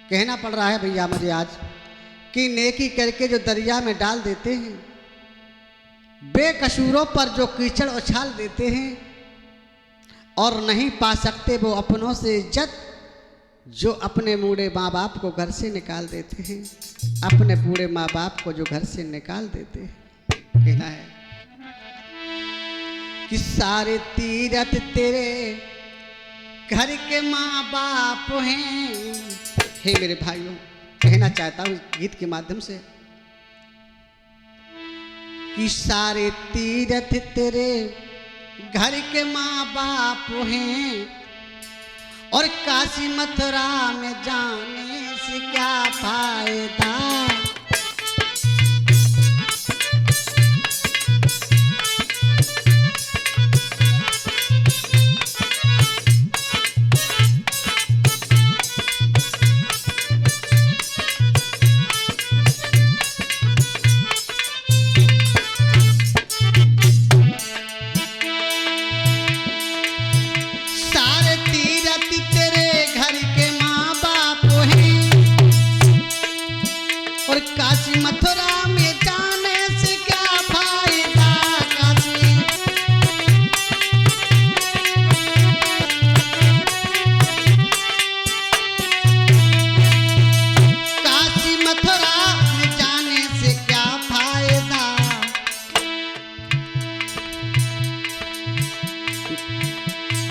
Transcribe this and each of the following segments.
कहना पड़ रहा है भैया मुझे आज कि नेकी करके जो दरिया में डाल देते हैं, बेकसूरों पर जो कीचड़ उछाल देते हैं और नहीं पा सकते वो अपनों से इज्जत, जो अपने बूढ़े माँ बाप को घर से निकाल देते हैं, अपने बूढ़े माँ बाप को जो घर से निकाल देते हैं। कहना है कि सारे तीरथ तेरे घर के माँ बाप हैं। हे मेरे भाइयों, कहना चाहता हूँ गीत के माध्यम से कि सारे तीरथ तेरे घर के माँ बाप हैं और काशी मथुरा में जाने से क्या फायदा। काशी मथुरा में जाने से क्या फायदा। काशी मथुरा में जाने से क्या फायदा।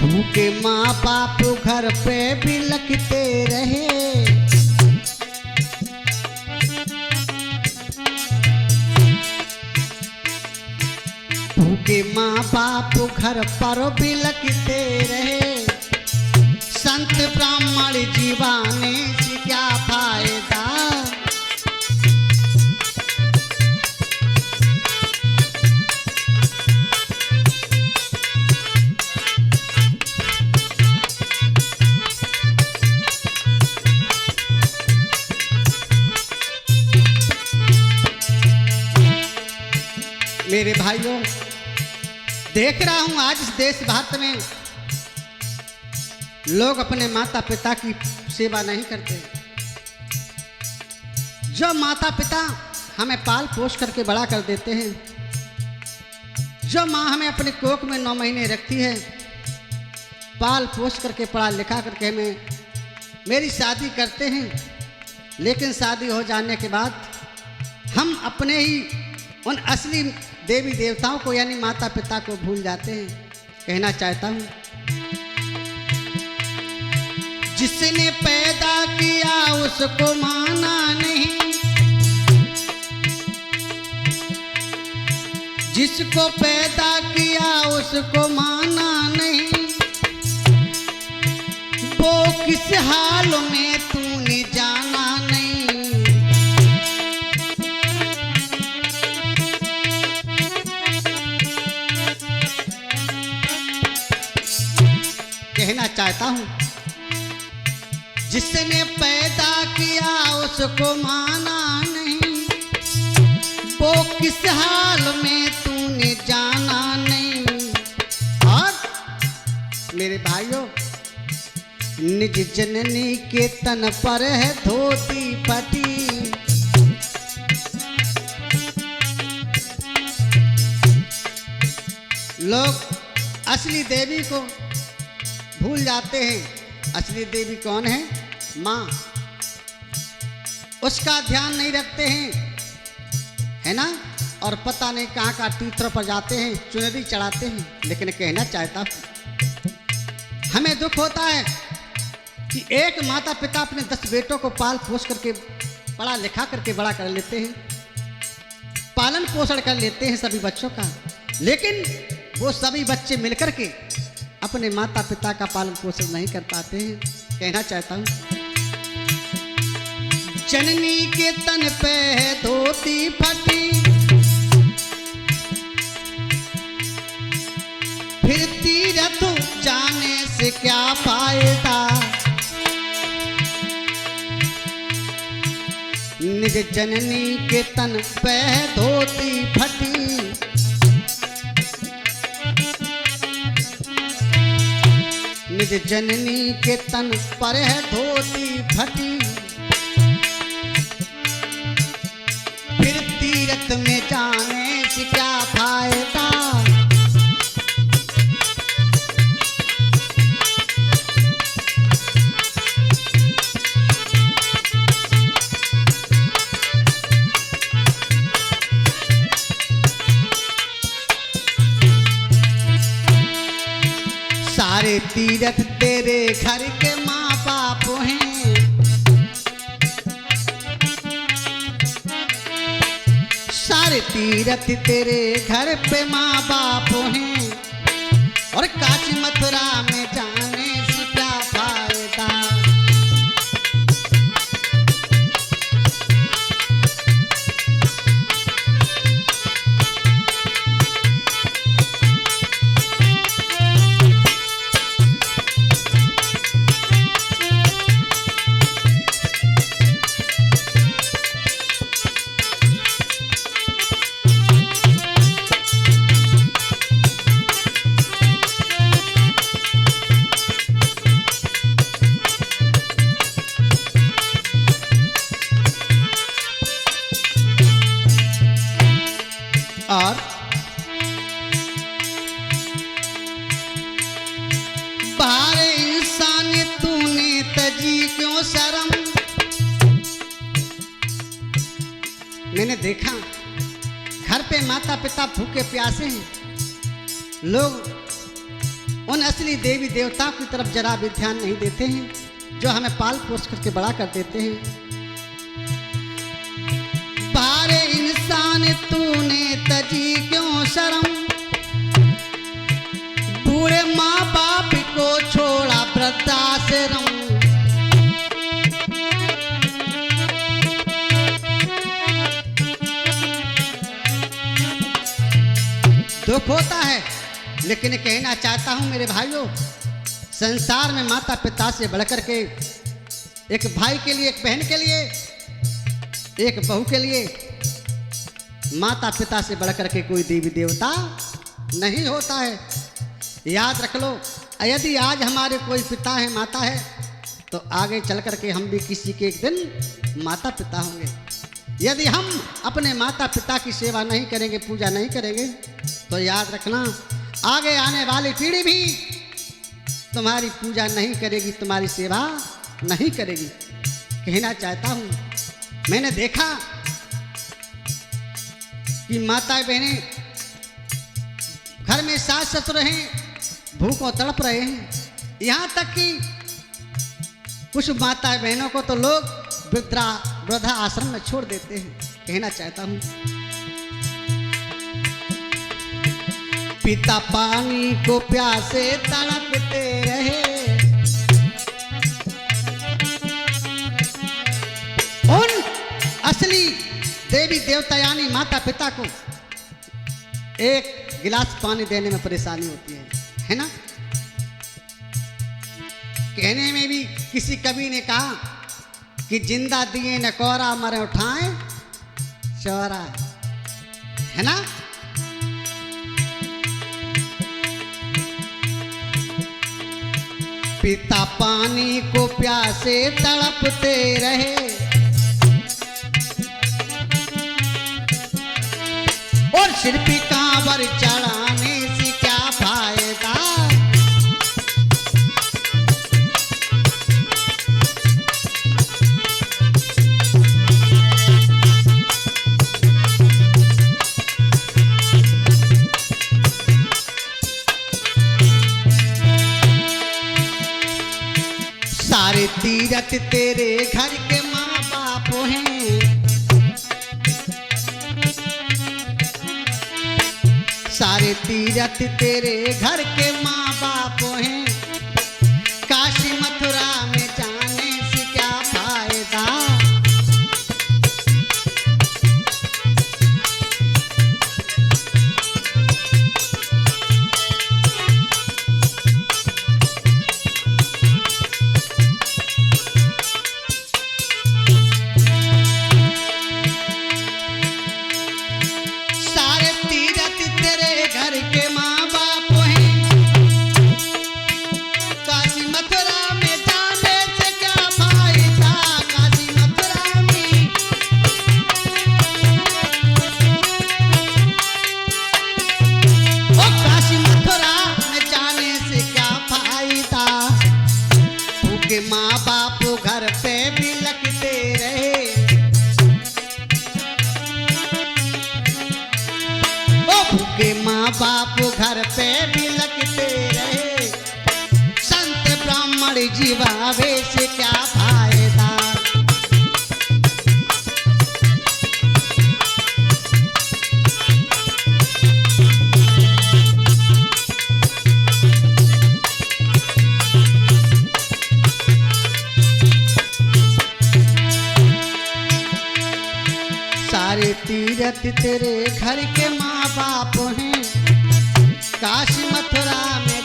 भूखे माँ बाप घर पे भी लगते रहे, के माँ बाप घर पर भी लगते रहे, संत ब्राह्मण जीवाने से क्या फायदा। मेरे भाइयों, देख रहा हूं आज इस देश भारत में लोग अपने माता पिता की सेवा नहीं करते। जो माता पिता हमें पाल पोष करके बड़ा कर देते हैं, जो माँ हमें अपने कोख में 9 महीने रखती है, पाल पोष करके पढ़ा लिखा करके हमें मेरी शादी करते हैं, लेकिन शादी हो जाने के बाद हम अपने ही उन असली देवी देवताओं को यानी माता पिता को भूल जाते हैं। कहना चाहता हूं, जिसने पैदा किया उसको माना नहीं, जिसको पैदा किया उसको माना नहीं, वो किस हाल में तूने जाना नहीं। कहना चाहता हूं, जिसने पैदा किया उसको माना नहीं, वो किस हाल में तूने जाना नहीं। और मेरे भाइयों, निज जननी के तन पर है धोती फटी, लोग असली देवी को भूल जाते हैं। असली देवी कौन है? माँ। उसका ध्यान नहीं रखते हैं, है ना, और पता नहीं कहाँ का तीर्थों पर जाते हैं, चुनरी चढ़ाते हैं। लेकिन कहना चाहता हूँ, हमें दुख होता है कि एक माता पिता अपने 10 बेटों को पाल पोष करके पढ़ा लिखा करके बड़ा कर लेते हैं, पालन पोषण कर लेते हैं सभी बच्चों का, लेकिन वो सभी बच्चे मिलकर के अपने माता पिता का पालन पोषण नहीं कर पाते हैं। कहना चाहता हूं, जननी के तन पे है धोती फटी, फिर तीरथ जाने से क्या फायदा। निज जननी के तन पे है धोती फटी, निज जननी के तन पर है धोती फटी, तीरथ तेरे घर के माँ बाप हैं, सारे तीरथ तेरे घर पे माँ बाप हैं, और काशी मथुरा में जाने से क्या फायदा। और बाहर इंसान तूने तजी क्यों शर्म। मैंने देखा घर पे माता पिता भूखे प्यासे हैं, लोग उन असली देवी देवताओं की तरफ जरा भी ध्यान नहीं देते हैं जो हमें पाल पोस करके बड़ा कर देते हैं। बारे इंसान तूने तजी क्यों शर्म, बूढ़े माँ बाप को छोड़ा वृद्धाश्रम। दुख होता है, लेकिन कहना चाहता हूं मेरे भाइयों, संसार में माता पिता से बढ़कर के एक भाई के लिए, एक बहन के लिए, एक बहू के लिए माता पिता से बढ़कर के कोई देवी देवता नहीं होता है। याद रख लो, यदि आज हमारे कोई पिता है, माता है, तो आगे चल कर के हम भी किसी के एक दिन माता पिता होंगे। यदि हम अपने माता पिता की सेवा नहीं करेंगे, पूजा नहीं करेंगे, तो याद रखना आगे आने वाली पीढ़ी भी तुम्हारी पूजा नहीं करेगी, तुम्हारी सेवा नहीं करेगी। कहना चाहता हूँ, मैंने देखा कि माता बहनें घर में सास ससुर हैं, भूखों तड़प रहे हैं। यहाँ तक कि कुछ माता बहनों को तो लोग वृद्धा आश्रम में छोड़ देते हैं। कहना चाहता हूँ, पिता पानी को प्यासे तड़पते रहे, उन असली देवी देवता यानी माता पिता को एक गिलास पानी देने में परेशानी होती है ना। कहने में भी किसी कवि ने कहा कि जिंदा दिए न कोरा, मरे उठाए चौरा, है ना। पिता पानी को प्यासे तड़पते रहे, और सिर पे कांवर चढ़ाने से क्या फायदा। सारे तीरथ तेरे घर के माँ बाप हैं, सारे तीरथ तेरे घर के माँ बाप हैं, काशी मथुरा में जाने से क्या फायदा। माँ बाप घर पे भी लगते रहे, ओ भूखे माँ बाप घर पे भी लगते रहे। जीवावे से क्या फायदा। सारे तीरथ तेरे घर के माँ बाप हैं, काशी मथुरा में